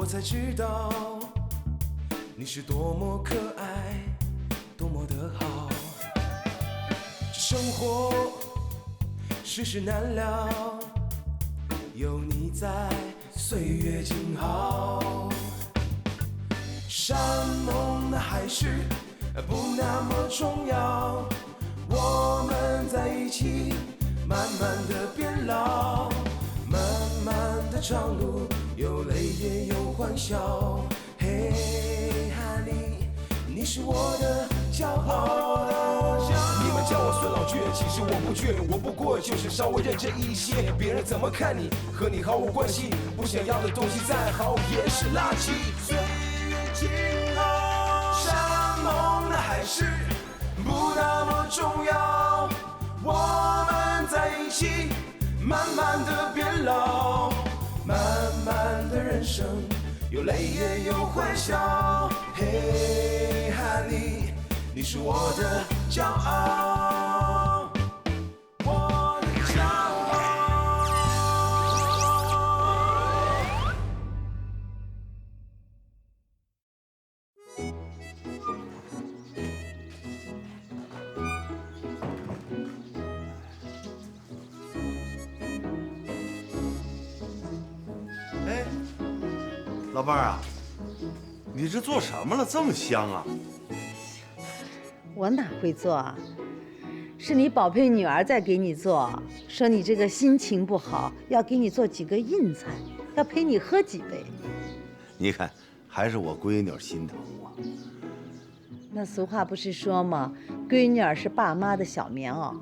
我才知道你是多么可爱，多么的好。这生活世事难料，有你在，岁月静好。山盟的海誓不那么重要，我们在一起，慢慢的变老。漫漫的长路，有泪也有欢笑。嘿，哈利，你是我的骄傲。你们叫我孙老倔，其实我不倔，我不过就是稍微认真一些。别人怎么看你，和你毫无关系。不想要的东西再好也是垃圾。岁月静好，山盟的海誓不那么重要。我们在一起，慢慢的变老。漫漫的人生，有泪也有欢笑。嘿，哈利，你是我的骄傲，我的骄傲。哎，老伴儿啊，你这做什么了？这么香啊！我哪会做啊？是你宝贝女儿在给你做，说你这个心情不好，要给你做几个硬菜，要陪你喝几杯。你看，还是我闺女心疼我。那俗话不是说吗？闺女儿是爸妈的小棉袄。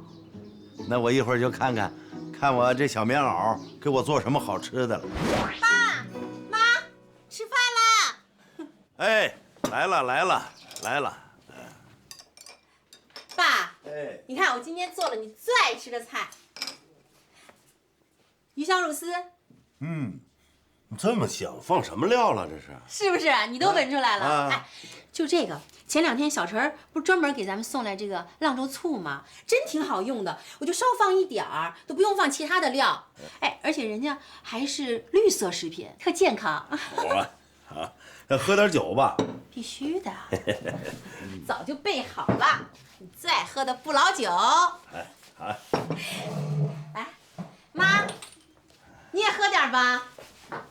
那我一会儿就看看，看我这小棉袄给我做什么好吃的了。爸妈，吃饭啦！哎，来了来了来了。爸，哎，你看我今天做了你最爱吃的菜——鱼香肉丝，这么香，放什么料了？这是？是不是？你都闻出来了？啊哎，就这个，前2天小陈儿不是专门给咱们送来这个阆州醋吗？真挺好用的，我就少放一点儿，都不用放其他的料。哎，而且人家还是绿色食品，特健康。我啊，喝点酒吧。必须的，早就备好了。你最爱喝的不老酒。哎，好。来，妈，你也喝点吧。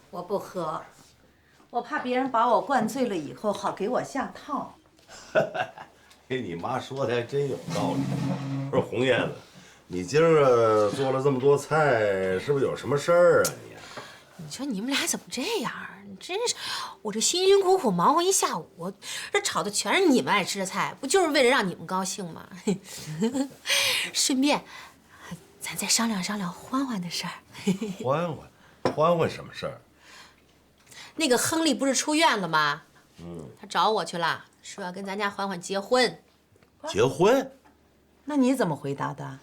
我不喝，我怕别人把我灌醉了以后好给我下套。给你妈说的还真有道理。不是红叶子，你今儿个做了这么多菜，是不是有什么事儿啊你？你说你们俩怎么这样？你真是，我这辛辛苦苦忙活一下午，这炒的全是你们爱吃的菜，不就是为了让你们高兴吗？顺便，咱再商量商量欢欢的事儿。欢欢什么事儿？那个亨利不是出院了吗？他找我去了，说要跟咱家欢欢结婚。结婚？那你怎么回答的？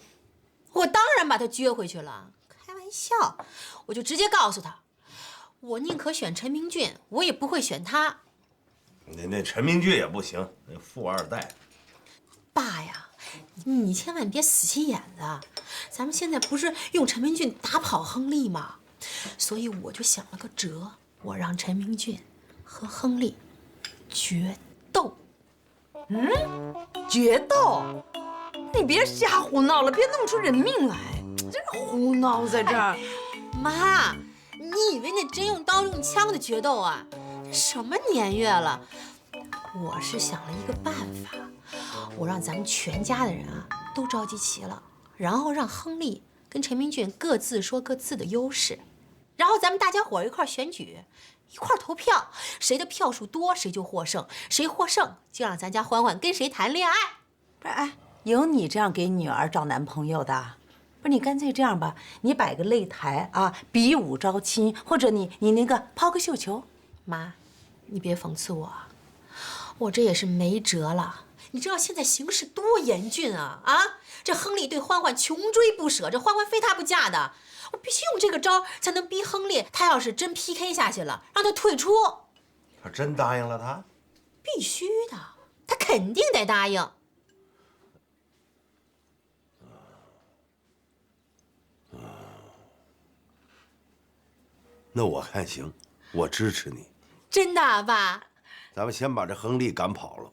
我当然把他撅回去了，开玩笑，我就直接告诉他，我宁可选陈明俊，我也不会选他。那陈明俊也不行，那富二代。爸呀，你千万别死心眼子，咱们现在不是用陈明俊打跑亨利吗？所以我就想了个辙，我让陈明俊和亨利决斗。决斗？你别瞎胡闹了，别弄出人命来！真是胡闹在这儿。妈，你以为那真用刀用枪的决斗啊？什么年月了？我是想了一个办法，我让咱们全家的人啊都召集齐了，然后让亨利跟陈明俊各自说各自的优势，然后咱们大家伙一块选举，一块投票，谁的票数多谁就获胜，谁获胜就让咱家欢欢跟谁谈恋爱。不是，哎，有你这样给女儿找男朋友的？不是，你干脆这样吧，你摆个擂台啊，比武招亲，或者你那个抛个绣球。妈，你别讽刺我，我这也是没辙了。你知道现在形势多严峻啊！啊，这亨利对欢欢穷追不舍，这欢欢非他不嫁的。我必须用这个招才能逼亨利，他要是真 PK 下去了，让他退出。他真答应了他？必须的，他肯定得答应。那我看行，我支持你。真的啊，爸？咱们先把这亨利赶跑了，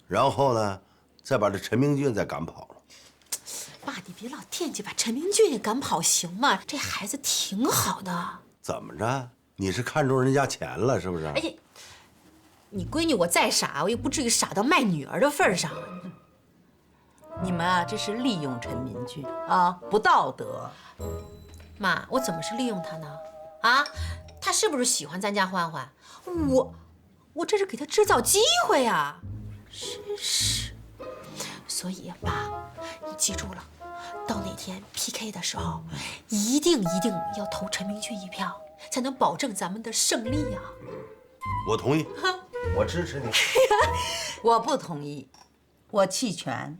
然后呢，再把这陈明俊再赶跑了。爸，你别老惦记把陈明俊也赶跑行吗？这孩子挺好的。怎么着？你是看中人家钱了是不是？而且，你闺女我再傻，我也不至于傻到卖女儿的份上。你们啊，这是利用陈明俊啊，不道德。妈，我怎么是利用他呢？啊，他是不是喜欢咱家欢欢？我这是给他制造机会呀！真是。所以爸，你记住了，到那天 PK 的时候，一定要投陈明俊一票，才能保证咱们的胜利呀！我同意，我支持你。我不同意，我弃权。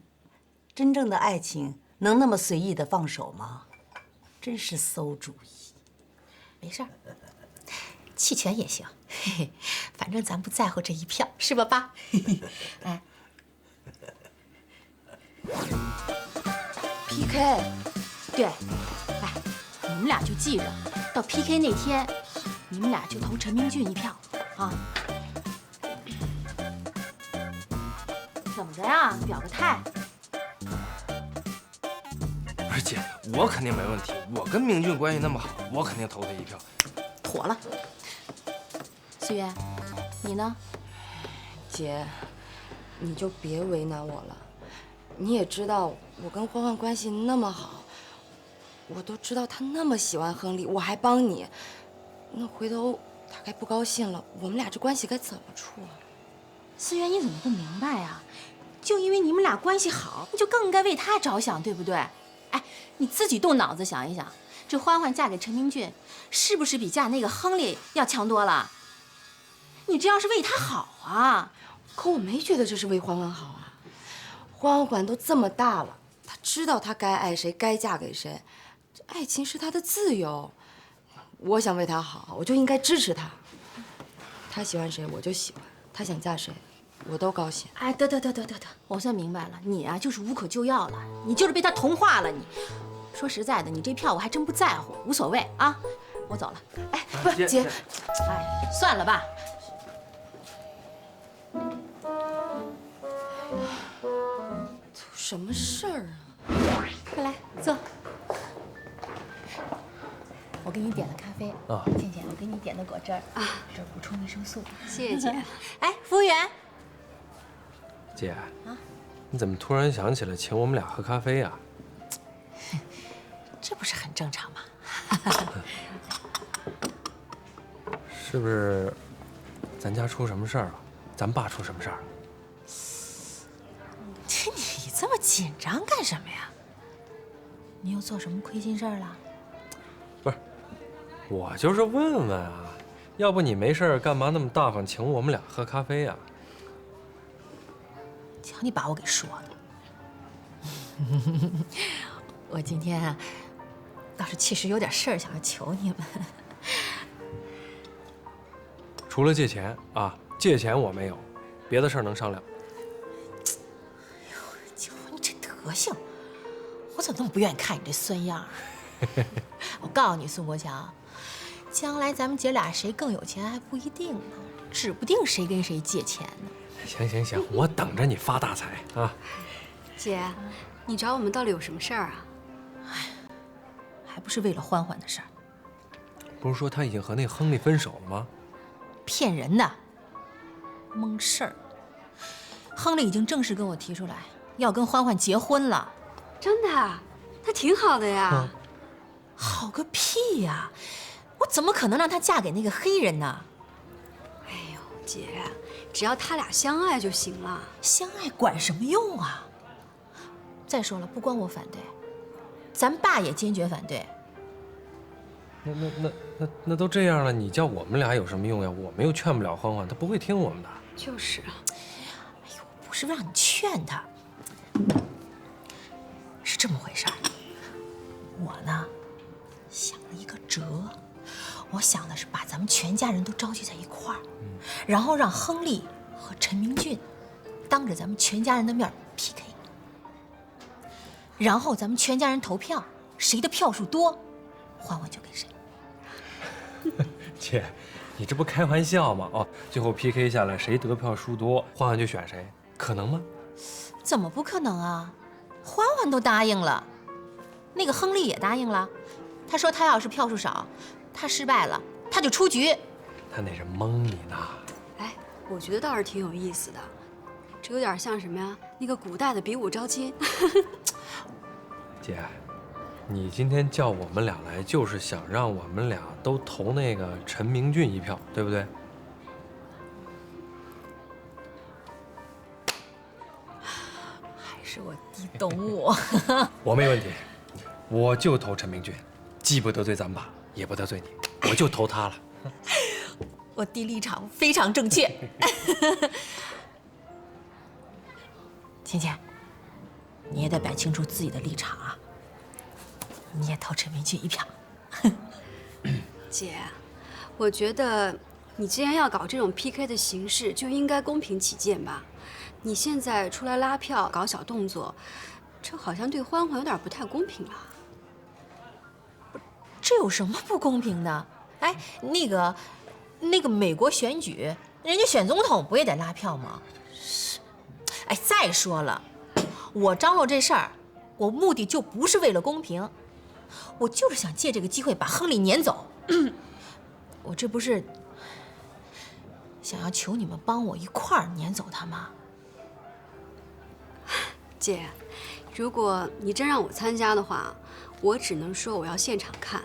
真正的爱情能那么随意的放手吗？真是馊主意。没事儿，弃权也行，嘿嘿，反正咱不在乎这一票，是吧，爸？哎 PK， 对，哎，你们俩就记着，到 PK 那天，你们俩就投陈明俊一票啊。怎么着呀？表个态。不是姐，我肯定没问题，我跟明俊关系那么好，我肯定投他一票。妥了。思源，你呢？姐，你就别为难我了。你也知道我跟欢欢关系那么好，我都知道他那么喜欢亨利，我还帮你，那回头他该不高兴了，我们俩这关系该怎么处啊？思源，你怎么不明白呀？就因为你们俩关系好，你就更应该为他着想，对不对？哎，你自己动脑子想一想，这欢欢嫁给陈明俊，是不是比嫁那个亨利要强多了？你这样是为他好啊！可我没觉得这是为欢欢好啊。欢欢都这么大了，他知道他该爱谁，该嫁给谁，这爱情是他的自由。我想为他好，我就应该支持他。他喜欢谁我就喜欢，他想嫁谁，我都高兴。哎，得，我算明白了，你啊就是无可救药了，你就是被他同化了。你说实在的，你这票我还真不在乎，无所谓啊，我走了。哎，不是姐，哎，算了吧。什么事儿啊？快来坐。我给你点了咖啡啊，倩倩，我给你点的果汁儿啊，这儿补充维生素。谢谢姐。哎，服务员。姐，你怎么突然想起来请我们俩喝咖啡呀？这不是很正常吗？是不是咱家出什么事儿了？咱爸出什么事儿了？你这么紧张干什么呀？你又做什么亏心事儿了？不是，我就是问问啊，要不你没事儿干嘛那么大方请我们俩喝咖啡呀？瞧你把我给说的。我今天啊，倒是确实有点事儿想要求你们。除了借钱啊，借钱我没有，别的事儿能商量。就你这德行，我怎么那么不愿意看你这酸样儿？我告诉你，宋国强，将来咱们姐俩谁更有钱还不一定呢，指不定谁跟谁借钱呢。行，我等着你发大财啊！姐，你找我们到底有什么事儿啊？还不是为了欢欢的事儿。不是说他已经和那亨利分手了吗？骗人的，蒙事儿。亨利已经正式跟我提出来要跟欢欢结婚了。真的啊？那挺好的呀。好个屁呀！我怎么可能让她嫁给那个黑人呢？哎呦，姐，只要他俩相爱就行了。相爱管什么用啊？再说了，不光我反对，咱爸也坚决反对。那都这样了，你叫我们俩有什么用呀？我们又劝不了欢欢，他不会听我们的。就是啊。哎呦，不是让你劝他，是这么回事儿。我呢，想了一个辙，我想的是把咱们全家人都召集在一块儿，然后让亨利和陈明俊当着咱们全家人的面 PK， 然后咱们全家人投票，谁的票数多，欢欢就给谁。姐，你这不开玩笑吗？哦，最后 PK 下来谁得票数多，欢欢就选谁，可能吗？怎么不可能啊？欢欢都答应了，那个亨利也答应了。他说他要是票数少，他失败了，他就出局。他那是蒙你呢。哎，我觉得倒是挺有意思的，这有点像什么呀？那个古代的比武招亲。姐，你今天叫我们俩来，就是想让我们俩都投那个陈明俊一票，对不对？还是我弟懂我。我没问题，我就投陈明俊，既不得罪咱爸，也不得罪你，我就投他了。我弟立场非常正确。芊芊，你也得摆清楚自己的立场啊！你也投陈明俊一票。姐，我觉得你既然要搞这种 PK 的形式，就应该公平起见吧。你现在出来拉票搞小动作，这好像对欢欢有点不太公平了。这有什么不公平的？哎，那个美国选举，人家选总统不也得拉票吗？是。哎，再说了，我张罗这事儿，我目的就不是为了公平，我就是想借这个机会把亨利撵走。我这不是想要求你们帮我一块儿撵走他吗？姐，如果你真让我参加的话，我只能说我要现场看。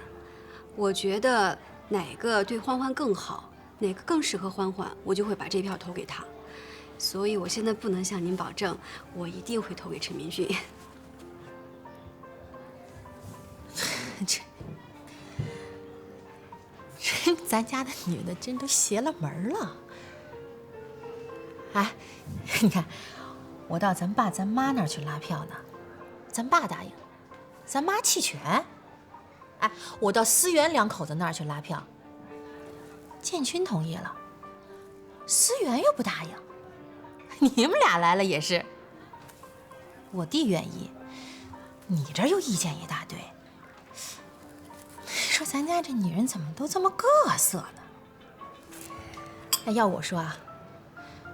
我觉得哪个对欢欢更好，哪个更适合欢欢，我就会把这票投给他。所以我现在不能向您保证，我一定会投给陈明俊。这咱家的女的真都邪了门了。哎，你看，我到咱爸咱妈那儿去拉票呢，咱爸答应，咱妈弃权。哎，我到思源两口子那儿去拉票，建军同意了，思源又不答应。你们俩来了也是，我弟愿意，你这儿又意见一大堆。说咱家这女人怎么都这么各色呢？哎，要我说啊，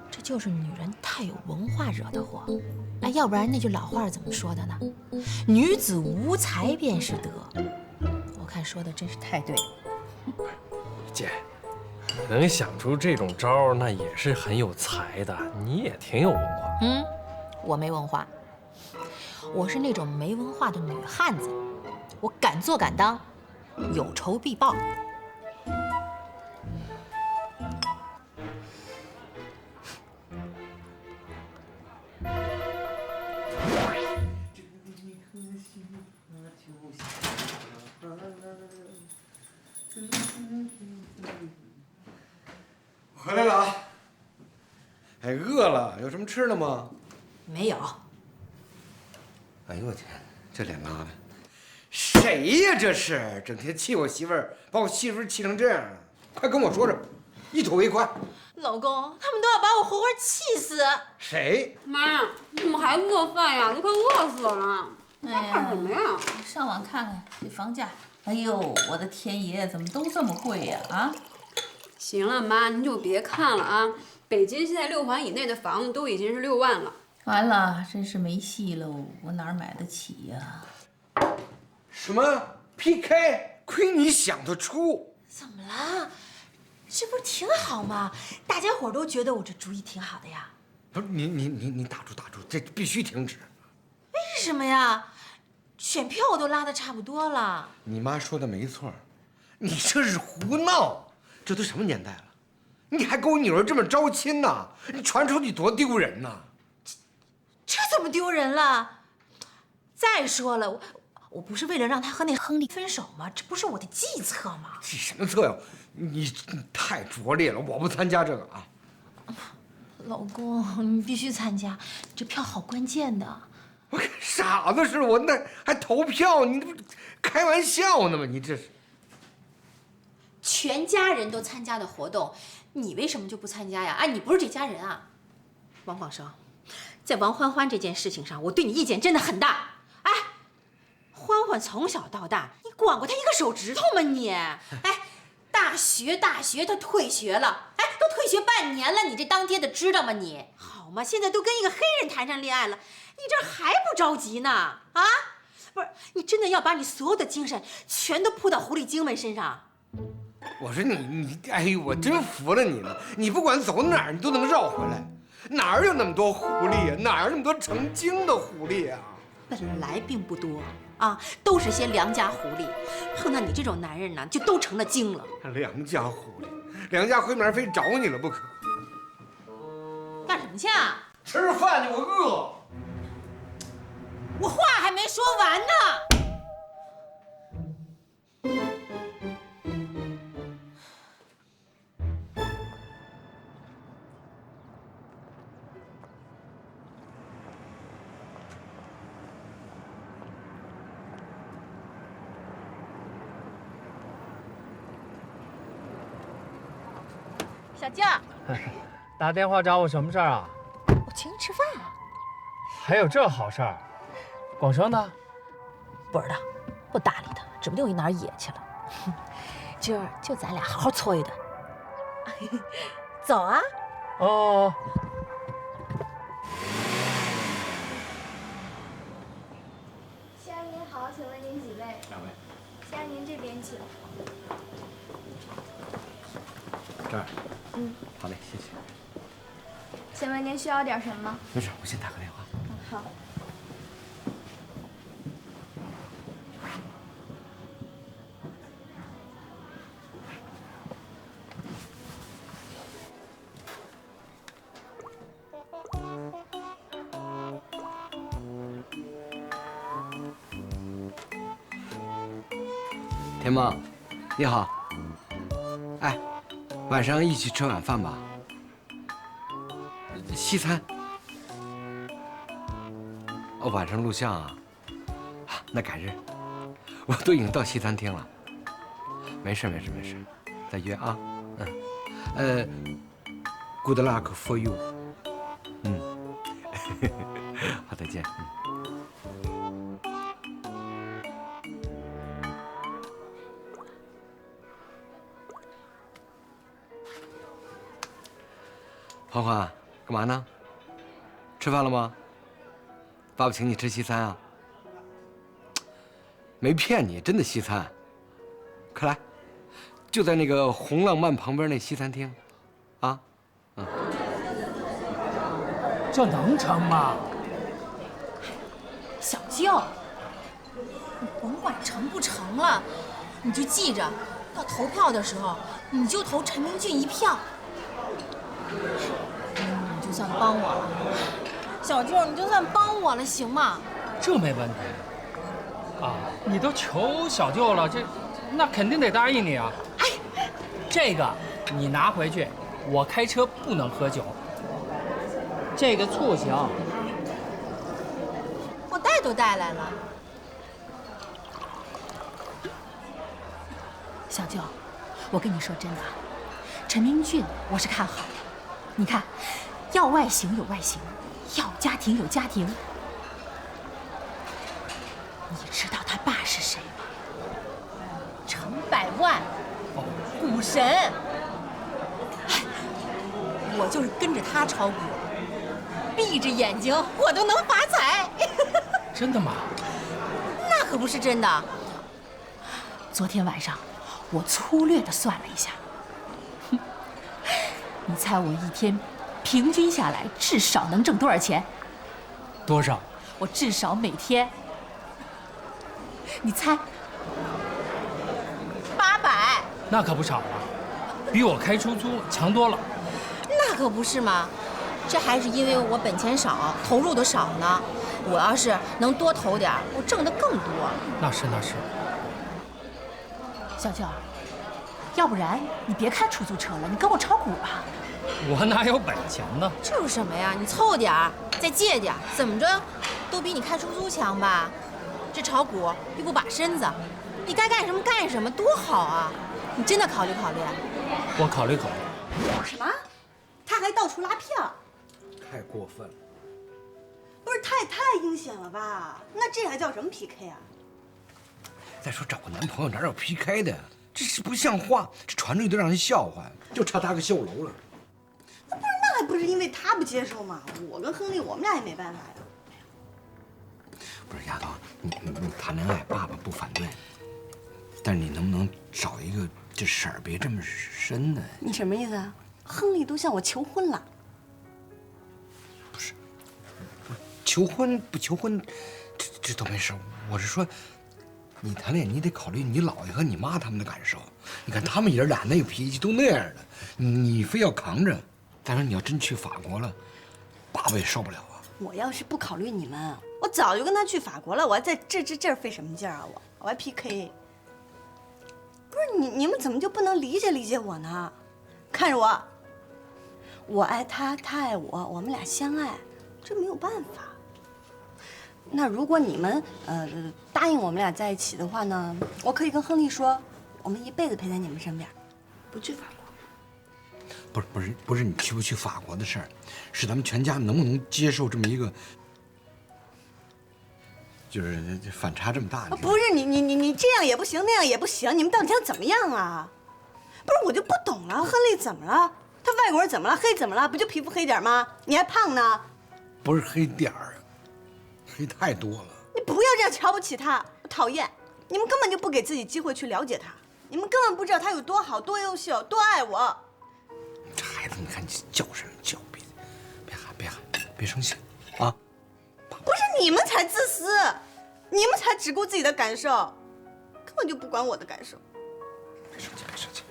这就是女人太有文化惹的祸。哎，要不然那句老话怎么说的呢？女子无才便是德。我看说的真是太对了。姐，你能想出这种招儿，那也是很有才的。你也挺有文化。嗯，我没文化，我是那种没文化的女汉子，我敢做敢当。有仇必报。回来了啊！哎，饿了，有什么吃的吗？没有。哎呦我天，这脸拉的！谁呀？这是整天气我媳妇儿，把我媳妇儿气成这样了！快跟我说说，一吐为快。老公，他们都要把我活活气死！谁？妈，你怎么还不做饭呀？都快饿死了！哎呀，干什么呀？上网看看这房价。哎呦，我的天爷，怎么都这么贵呀？啊！行了，妈，您就别看了啊！北京现在6环以内的房子都已经是6万了。完了，真是没戏喽！我哪儿买得起呀？什么 PK？ 亏你想得出！怎么了？这不是挺好吗？大家伙都觉得我这主意挺好的呀。不是你打住，这必须停止！为什么呀？选票我都拉得差不多了。你妈说的没错，你这是胡闹！这都什么年代了，你还跟我女儿这么招亲呢？你传出去多丢人呐！这怎么丢人了？再说了，我不是为了让他和那亨利分手吗？这不是我的计策吗？计什么策呀？你太拙劣了，我不参加这个啊！老公，你必须参加，这票好关键的。我跟傻子似的，我那还投票？你这不开玩笑呢吗？你这是全家人都参加的活动，你为什么就不参加呀？啊，你不是这家人啊！王广生，在王欢欢这件事情上，我对你意见真的很大。哎，欢欢从小到大，你管过他一个手指头吗你？哎，大学，他退学了，哎，都退学半年了，你这当爹的知道吗你？好嘛，现在都跟一个黑人谈上恋爱了，你这还不着急呢？啊，不是，你真的要把你所有的精神全都扑到狐狸精们身上？我说你，哎呦，我真服了你了！你不管走哪儿，你都能绕回来，哪儿有那么多狐狸啊？哪儿有那么多成精的狐狸啊？本来并不多啊，都是些良家狐狸，碰到你这种男人呢，就都成了精了。良家狐狸，良家回门非找你了不可。干什么去啊？吃饭去，我饿。我话还没说完呢。小静，打电话找我什么事儿啊？我请你吃饭。还有这好事儿？广生呢？不知道，不搭理他，指不定我哪儿野去了。今儿就咱俩好好搓一顿。走啊！哦。先生您好，请问您几位？2位。先生您这边请。这儿。好嘞，谢谢。请问您需要点什么？没事，我先打个电话。好。田梦，你好。哎，晚上一起吃晚饭吧。西餐。哦，晚上录像啊？那改日。我都已经到西餐厅了。没事，再约啊。Good luck for you。好，再见。欢欢，干嘛呢？吃饭了吗？爸爸请你吃西餐啊？没骗你，真的西餐。快来，就在那个红浪漫旁边那西餐厅，啊，这能成吗？小静，你甭管成不成了，你就记着，到投票的时候，你就投陈明俊一票。你就算帮我了，小舅，你就算帮我了，行吗？这没问题。啊，你都求小舅了，那肯定得答应你啊。哎，这个你拿回去，我开车不能喝酒。这个醋行。我带都带来了。小舅，我跟你说真的，陈明俊我是看好的。你看，要外形有外形，要家庭有家庭。你知道他爸是谁吗？陈百万，股神。我就是跟着他炒股，闭着眼睛我都能发财。真的吗？那可不是真的。昨天晚上，我粗略地算了一下。你猜我一天平均下来至少能挣多少钱？多少？我至少每天，你猜？800。那可不少了，比我开出租强多了。那可不是嘛，这还是因为我本钱少，投入的少呢。我要是能多投点，我挣得更多。那是。小舅，要不然你别开出租车了，你跟我炒股吧。我哪有本钱呢？这有什么呀？你凑点儿，再借点儿，怎么着，都比你开出租强吧？这炒股又不把身子，你该干什么干什么，多好啊！你真的考虑考虑？我考虑。什么？他还到处拉票？太过分了！不是，他也太阴险了吧？那这还叫什么 PK 啊？再说找个男朋友哪有 PK 的？这不像话，这传出去都让人笑话，就差搭个绣楼了。那还不是因为他不接受吗？我跟亨利，我们俩也没办法呀。不是丫头，你谈恋爱，爸爸不反对，但是你能不能找一个这事儿别这么深的？你什么意思啊？亨利都向我求婚了。求婚不求婚，这都没事。我是说，你谈恋爱你得考虑你姥爷和你妈他们的感受。你看他们爷俩那个脾气都那样的，你非要扛着。再说你要真去法国了，爸爸也受不了啊。我要是不考虑你们，我早就跟他去法国了。我还在这儿费什么劲啊？我还 PK。不是你们怎么就不能理解理解我呢？看着我，我爱他，他爱我，我们俩相爱，这没有办法。那如果你们答应我们俩在一起的话呢，我可以跟亨利说，我们一辈子陪在你们身边，不去法国。不是你去不去法国的事儿，是咱们全家能不能接受这么一个，就是反差这么大。不是你这样也不行，那样也不行，你们到底想怎么样啊？不是我就不懂了，亨利怎么了？他外国人怎么了？黑怎么了？不就皮肤黑点吗？你还胖呢？不是黑点儿，黑太多了。你不要这样瞧不起他，我讨厌！你们根本就不给自己机会去了解他，你们根本不知道他有多好、多优秀、多爱我。这孩子，你看你叫什么叫？别喊，别生气啊！不是你们才自私，你们才只顾自己的感受，根本就不管我的感受。别生气，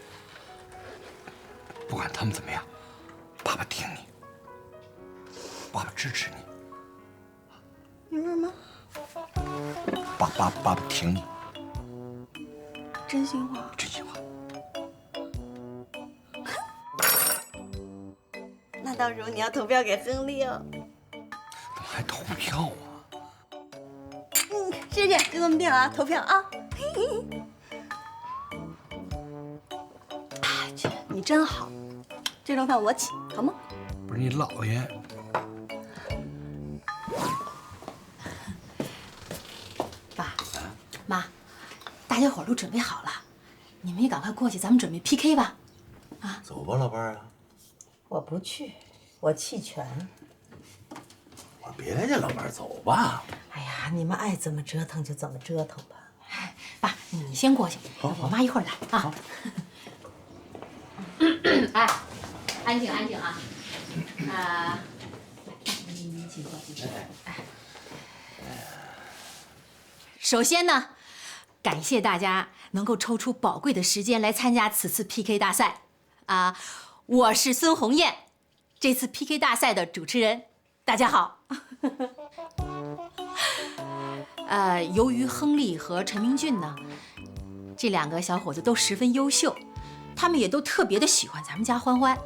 不管他们怎么样，爸爸挺你，爸爸支持你。你说什么？爸爸挺你。真心话。真心话。那到时候你要投票给亨利哦。怎么还投票啊？是，就这么定了啊，投票啊。哎，去，你真好，这顿饭我请，好吗？不是你姥爷。爸妈，大家伙都准备好了，你们也赶快过去，咱们准备 PK 吧。啊，走吧，老伴儿啊。我不去，我弃权。我别介，老伴儿，走吧。哎呀，你们爱怎么折腾就怎么折腾吧。爸，你先过去，我妈一会儿来啊。哎，安静啊！你请坐。首先呢，感谢大家能够抽出宝贵的时间来参加此次 PK 大赛啊！我是孙红艳，这次 PK 大赛的主持人。大家好。由于亨利和陈明俊呢，这两个小伙子都十分优秀，他们也都特别的喜欢咱们家欢欢，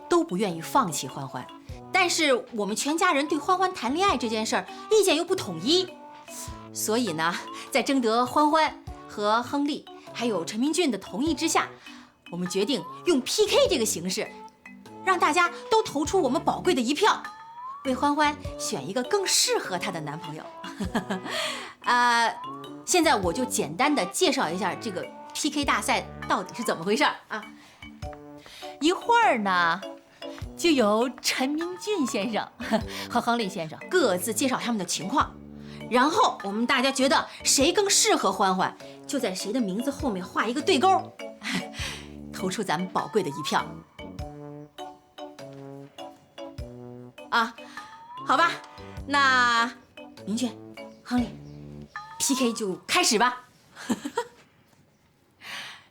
都不愿意放弃欢欢。但是我们全家人对欢欢谈恋爱这件事儿意见又不统一，所以呢，在征得欢欢和亨利还有陈明俊的同意之下，我们决定用 PK 这个形式，让大家都投出我们宝贵的一票，为欢欢选一个更适合她的男朋友。现在我就简单的介绍一下这个 PK 大赛到底是怎么回事啊。一会儿呢，就由陈明俊先生和亨利先生各自介绍他们的情况，然后我们大家觉得谁更适合欢欢，就在谁的名字后面画一个对勾，投出咱们宝贵的一票。啊，好吧，那明俊、亨利 ，PK 就开始吧。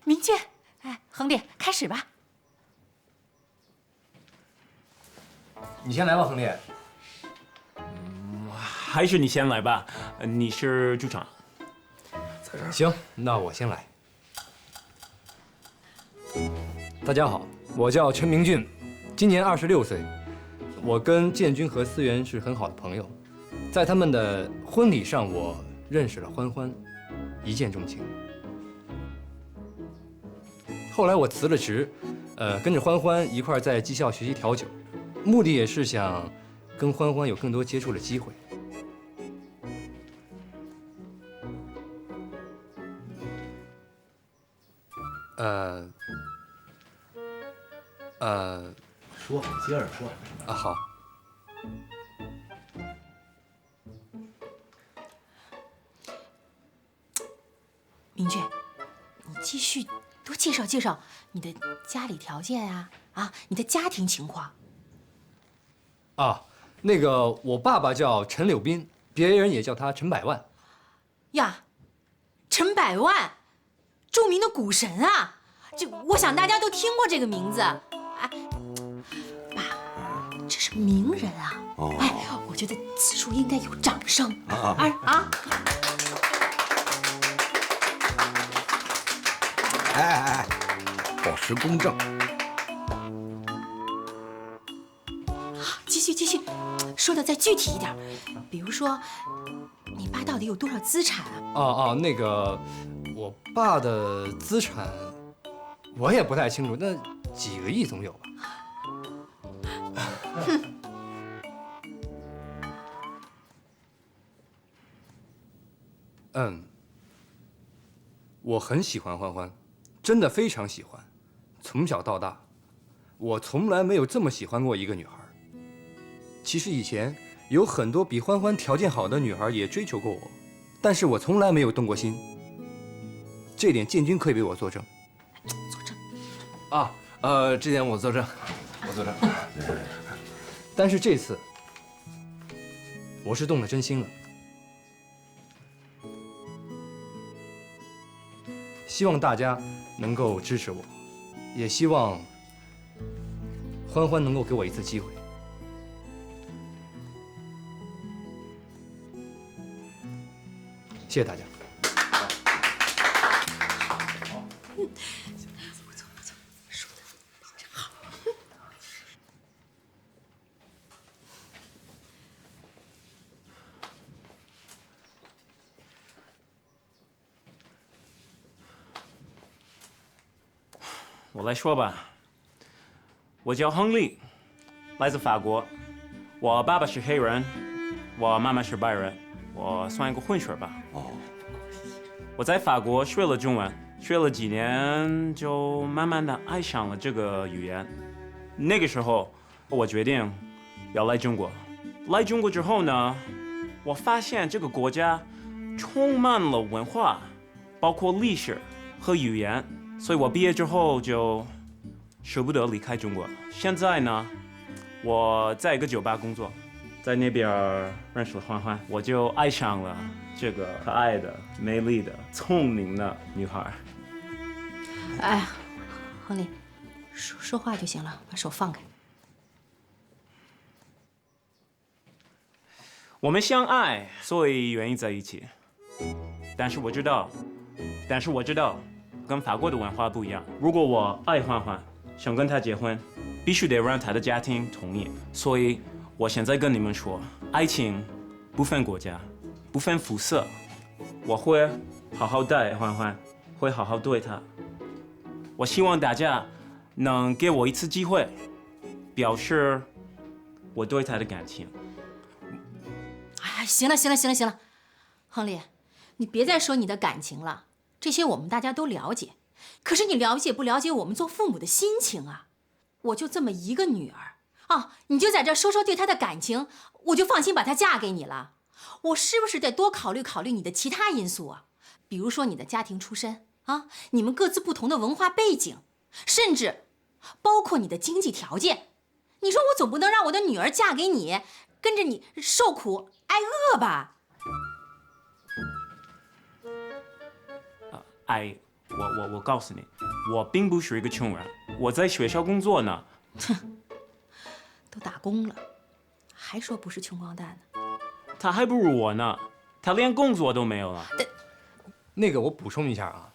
明俊，亨利，开始吧。你先来吧，亨利。还是你先来吧，你是主场。在这儿。行，那我先来。大家好，我叫陈明俊，今年26岁。我跟建军和思源是很好的朋友，在他们的婚礼上，我认识了欢欢，一见钟情。后来我辞了职，跟着欢欢一块在技校学习调酒，目的也是想跟欢欢有更多接触的机会。说，接着说。啊，好。明俊，你继续多介绍介绍你的家里条件啊，你的家庭情况。啊，那个我爸爸叫陈柳斌，别人也叫他陈百万。呀，陈百万，著名的股神啊！我想大家都听过这个名字。哎，爸，这是名人啊！哎，我觉得此处应该有掌声。哎，保持公正。继续，说的再具体一点，比如说，你爸到底有多少资产啊？那个，我爸的资产，我也不太清楚，那几个亿总有吧。我很喜欢欢欢，真的非常喜欢。从小到大，我从来没有这么喜欢过一个女孩。其实以前有很多比欢欢条件好的女孩也追求过我，但是我从来没有动过心。这点建军可以为我作证。作证。这点我作证，我作证。但是这次，我是动了真心了。希望大家能够支持我，也希望欢欢能够给我一次机会。谢谢大家。不错，说的真好。我来说吧，我叫亨利，来自法国，我爸爸是黑人，我妈妈是白人，我算一个混血吧。我在法国学了中文，学了几年，就慢慢的爱上了这个语言。那个时候，我决定要来中国。来中国之后呢，我发现这个国家充满了文化，包括历史和语言。所以我毕业之后就舍不得离开中国。现在呢，我在一个酒吧工作，在那边认识了欢欢，我就爱上了这个可爱的、美丽的、聪明的女孩。哎呀，亨利，说话就行了，把手放开。我们相爱，所以愿意在一起。但是我知道，跟法国的文化不一样。如果我爱欢欢，想跟她结婚，必须得让她的家庭同意。所以，我现在跟你们说，爱情不分国家，不分肤色。我会好好待欢欢，会好好对她。我希望大家能给我一次机会，表示我对她的感情。哎，行了，亨利，你别再说你的感情了。这些我们大家都了解，可是你了解不了解我们做父母的心情啊？我就这么一个女儿啊，你就在这说对她的感情，我就放心把她嫁给你了？我是不是得多考虑考虑你的其他因素啊？比如说你的家庭出身啊，你们各自不同的文化背景，甚至包括你的经济条件。你说我总不能让我的女儿嫁给你，跟着你受苦挨饿吧？我告诉你，我并不是一个穷人，我在学校工作呢。都打工了，还说不是穷光蛋呢？他还不如我呢，他连工作都没有了。那个我补充一下啊，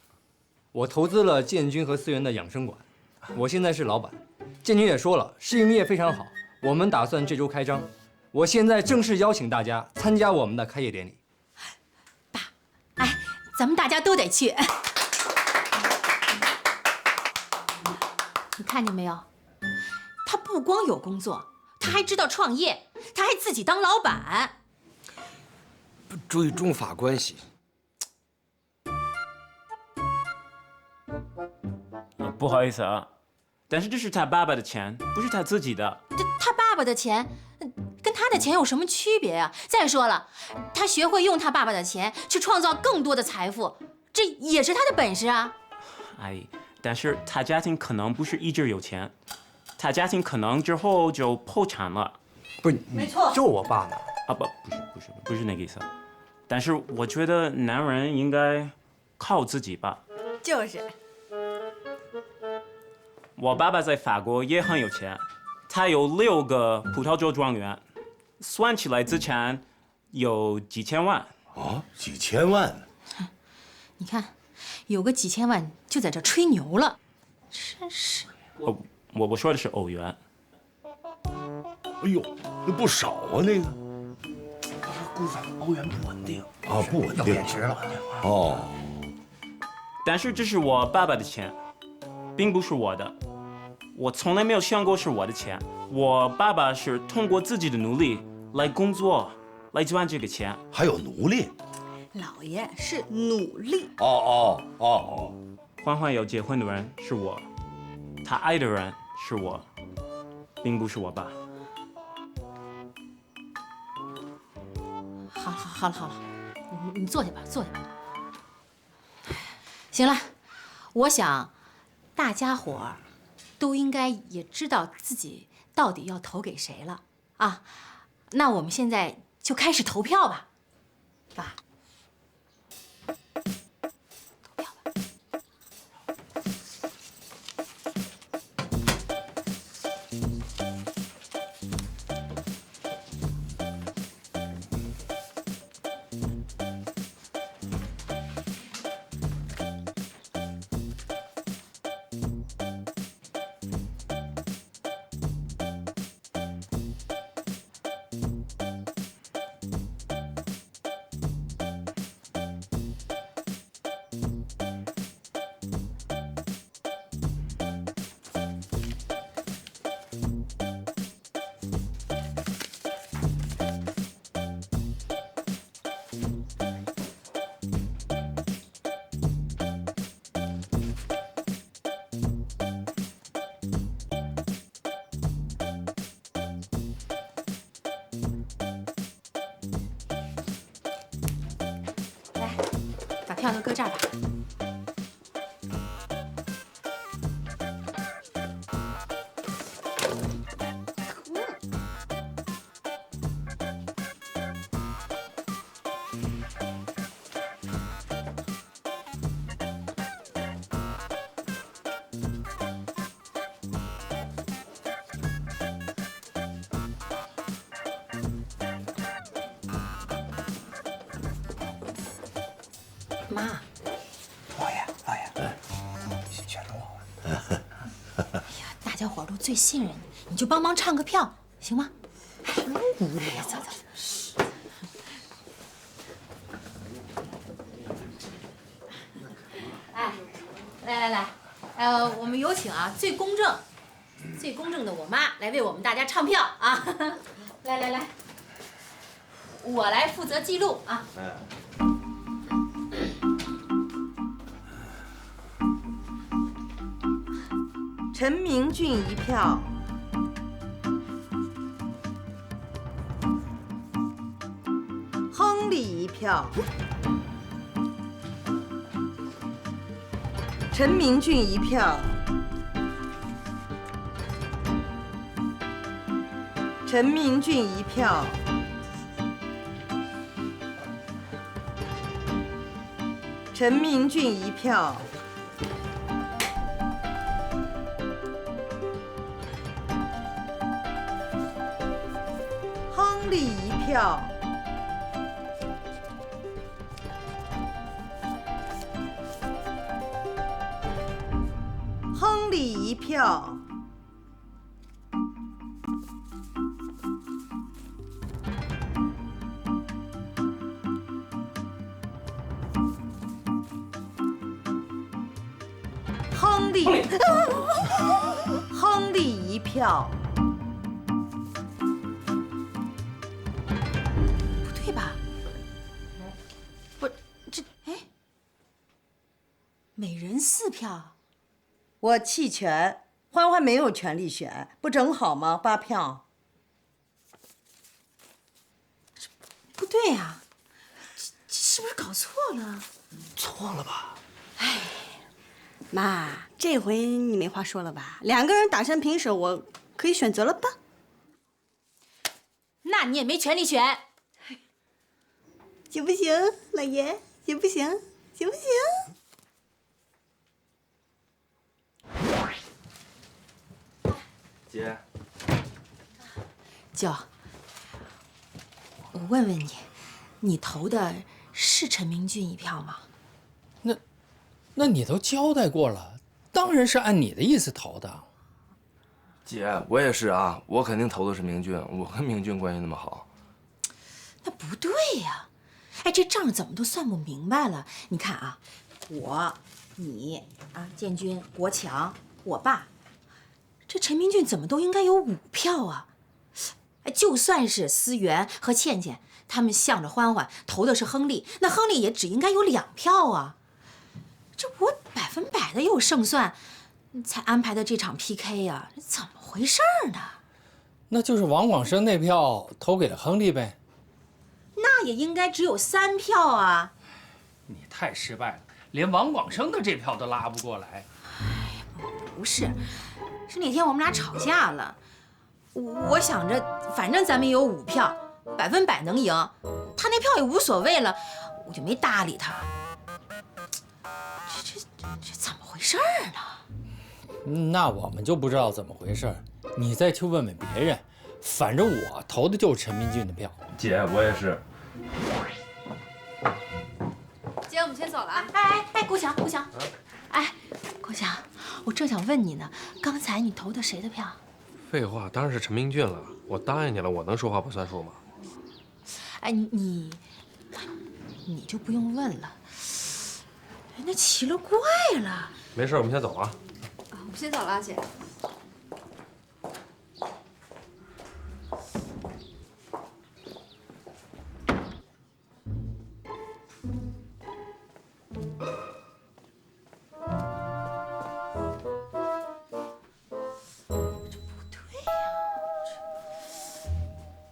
我投资了建军和思源的养生馆，我现在是老板。建军也说了，试营业非常好，我们打算这周开张。我现在正式邀请大家参加我们的开业典礼。爸，哎，咱们大家都得去。你看见没有？他不光有工作，他还知道创业，他还自己当老板。注意中法关系。不好意思啊，但是这是他爸爸的钱，不是他自己的。他爸爸的钱，跟他的钱有什么区别啊？再说了，他学会用他爸爸的钱去创造更多的财富，这也是他的本事啊。阿姨，但是他家庭可能不是一直有钱，他家庭可能之后就破产了。不是，没错，就我爸呢。啊，不是那个意思。但是我觉得男人应该靠自己吧。就是。我爸爸在法国也很有钱，他有6个葡萄酒庄园，算起来资产有几千万。哦，几千万？你看，有个几千万就在这吹牛了，真是。我说的是欧元。哎呦，那不少啊，那个。顾总，欧元不稳定啊，不稳定，要贬值了。哦。但是这是我爸爸的钱，并不是我的。我从来没有想过是我的钱。我爸爸是通过自己的努力来工作，来赚这个钱。还有奴隶？老爷是努力。哦。欢欢要结婚的人是我，他爱的人是我，并不是我爸。好了，你坐下吧，坐下吧。行了，我想大家伙儿都应该也知道自己到底要投给谁了啊。那我们现在就开始投票吧，爸。票都搁这儿吧。妈，老爷，选中我了。哎呀，大家伙都最信任你，你就帮忙唱个票，行吗？哎，无聊，走。哎，来，我们有请啊，最公正的我妈来为我们大家唱票啊！来，我来负责记录啊。陈明俊1票，亨利1票，陈明俊1票，陈明俊1票，陈明俊1票。亨利1票，亨利1票，亨利1票。对吧？不，每人4票。我弃权，欢欢没有权利选，不正好吗？8票。不对呀，这是不是搞错了？错了吧？哎，妈，这回你没话说了吧？2个人打成平手，我可以选择了吧？那你也没权利选，行不行，老爷？行不行？行不行？姐，舅，我问问你，你投的是陈明俊1票吗？那你都交代过了，当然是按你的意思投的。姐，我也是啊，我肯定投的是明俊，我跟明俊关系那么好。那不对呀，哎，这账怎么都算不明白了？你看啊，我、你啊，建军、国强，我爸，这陈明俊怎么都应该有5票啊？哎，就算是思源和倩倩他们向着欢欢投的是亨利，那亨利也只应该有2票啊。这我100%的有胜算，才安排的这场 PK 呀，怎么回事呢？那就是王广生那票投给了亨利呗。那也应该只有3票啊！你太失败了，连王广生的这票都拉不过来。不是，是那天我们俩吵架了，我想着反正咱们有5票，100%能赢，他那票也无所谓了，我就没搭理他。这怎么回事呢？那我们就不知道怎么回事，你再去问问别人。反正我投的就是陈明俊的票。姐，我也是。姐，我们先走了啊！哎，国强，哎，国强，我正想问你呢，刚才你投的谁的票？废话，当然是陈明俊了。我答应你了，我能说话不算数吗？哎，你就不用问了，那奇了怪了。没事，我们先走啊。我们先走了啊，姐。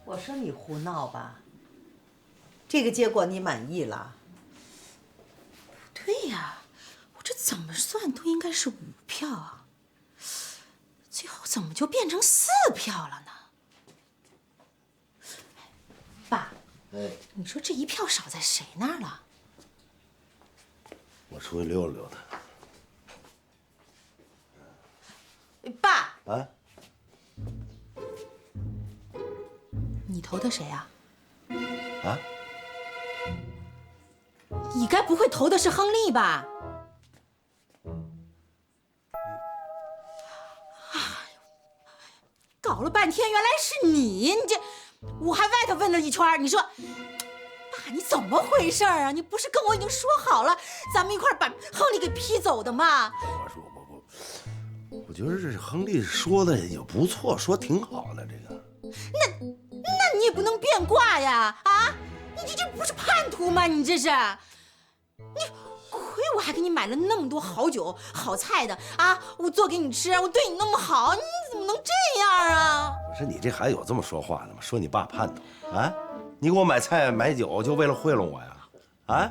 我说你胡闹吧，这个结果你满意了？对呀，我这怎么算都应该是5票啊，最后怎么就变成4票了呢？爸，哎，你说这1票少在谁那儿了？我出去溜达溜达。爸，啊？你投的谁呀？啊？你该不会投的是亨利吧？搞了半天原来是你，我还外头问了一圈，你说，爸你怎么回事啊？你不是跟我已经说好了，咱们一块把亨利给批走的吗？我觉得这亨利说的也不错，说挺好的这个。那你也不能变卦呀！啊，你这不是叛徒吗？你这是，你亏我还给你买了那么多好酒好菜的啊！我做给你吃，我对你那么好，你怎么能这样啊？我说你这还有这么说话的吗？说你爸叛徒啊？你给我买菜买酒就为了贿赂我呀？啊？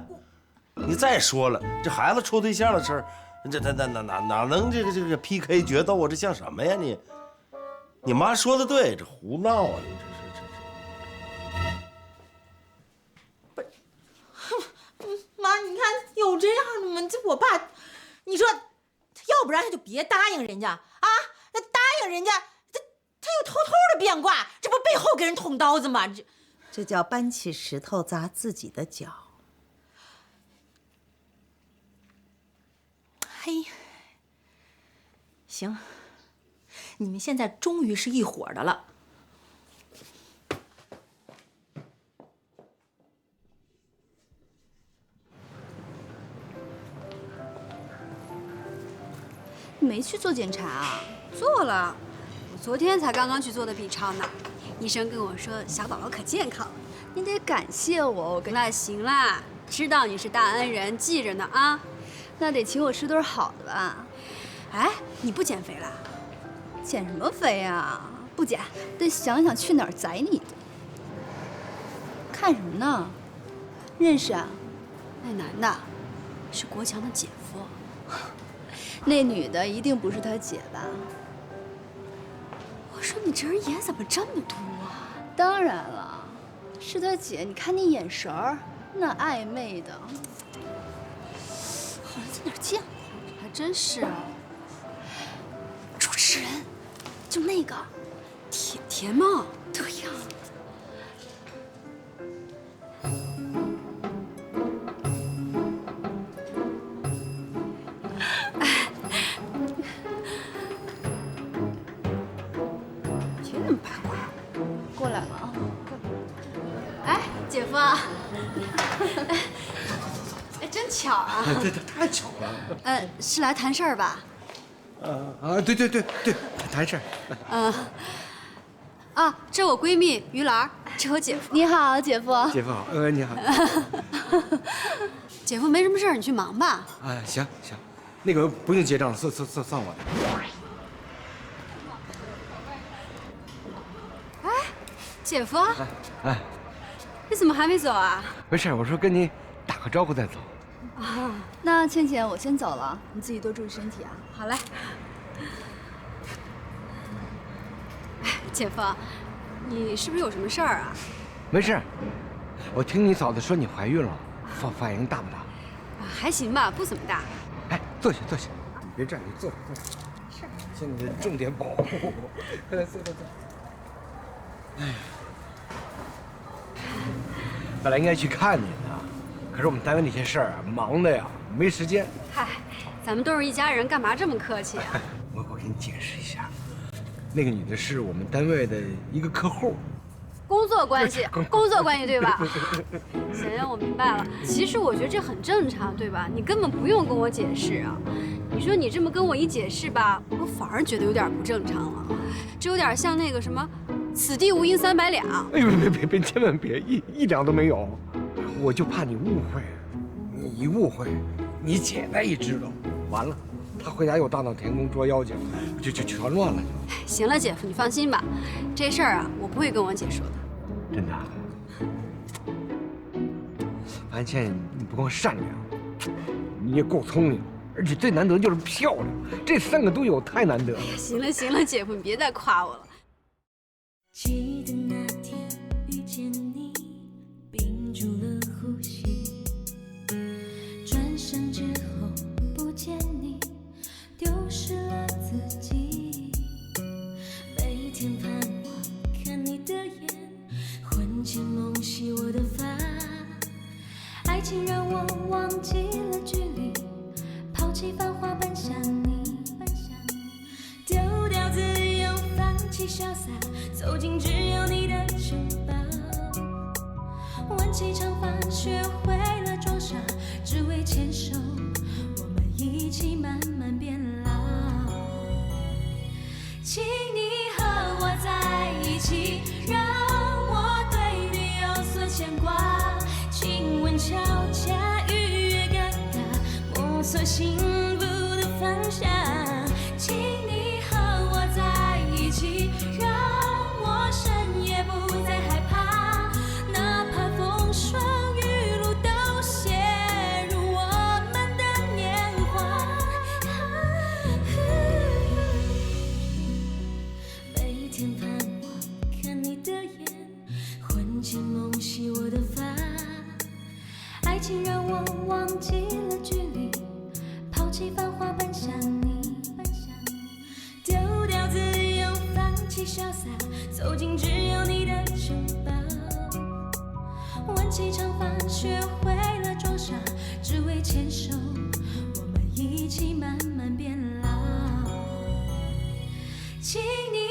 你再说了，这孩子处对象的事儿，这哪能这个 PK 决斗啊？这像什么呀你？你妈说的对，这胡闹啊！你妈，你看有这样的吗？这我爸，你说，要不然他就别答应人家啊！那答应人家，他又偷偷的变卦，这不背后给人捅刀子吗？这叫搬起石头砸自己的脚。嘿，行，你们现在终于是一伙的了。你没去做检查啊？做了，我昨天才刚刚去做的 B 超呢。医生跟我说小宝宝可健康了，你得感谢我。我跟那行啦，知道你是大恩人，记着呢啊。那得请我吃顿好的吧？哎，你不减肥啦？减什么肥啊？不减，得想想去哪儿宰你的。看什么呢？认识啊？那男的是国强的姐夫。那女的一定不是他姐吧？我说你这人眼怎么这么毒啊？当然了，是他姐。你看你眼神儿，那暧昧的，好像在哪儿见过。还真是。主持人，就那个，田梦。对呀。过来了啊！哎，姐夫，哎，真巧啊！对，太巧了。是来谈事儿吧？对，谈事儿。这我闺蜜于兰，这我姐夫。你好，姐夫。姐夫好，你好。姐夫没什么事儿，你去忙吧。行，那个不用结账，算我的。姐夫，你怎么还没走啊？没事，我说跟你打个招呼再走。那倩倩，我先走了，你自己多注意身体啊。好嘞。姐夫，你是不是有什么事儿啊？没事，我听你嫂子说你怀孕了，反应大不大？还行吧，不怎么大。坐下，你别站着，坐下。是。现在重点保护我，快来坐。本来应该去看你的，可是我们单位那些事儿忙的呀，没时间。嗨，咱们都是一家人，干嘛这么客气啊？我给你解释一下，那个女的是我们单位的一个客户。工作关系，对吧？行，我明白了。其实我觉得这很正常，对吧？你根本不用跟我解释啊。你说你这么跟我一解释吧，我反而觉得有点不正常了。这有点像那个什么“此地无银300两”。哎呦，别，千万别，一两都没有。我就怕你误会，你一误会，你姐再一知道，完了，她回家又大闹天宫捉妖精，就全乱了就。行了，姐夫，你放心吧，这事儿啊，我不会跟我姐说的。真的？安倩，你不光善良，你也够聪明，而且最难得就是漂亮，这3个都有，太难得了。行了，姐夫，你别再夸我了。记得那天遇见你，屏住了呼吸，转身之后不见你，丢失了自己。每天盼望看你的眼，魂牵梦系我的发，爱情让我忘记了距离，抛弃繁华奔向你，丢掉自由，放弃潇洒，走进只有你的城堡。挽起长发，学会了装傻，只为牵手，我们一起慢慢变老。请你和我在一起，让我对你有所牵挂。亲吻悄悄，逾越尴尬，摸索幸福的方向。请你和我在一起，让我深夜不再害怕，哪怕风霜雨露都写入我们的年华。每天盼望看你的眼，魂牵梦系我的发，爱情让我忘记了距离，抛弃繁华奔向你，丢掉自由，放弃潇洒，走进只有你的城堡。挽起长发，学会了装傻，只为牵手，我们一起慢慢变老。请你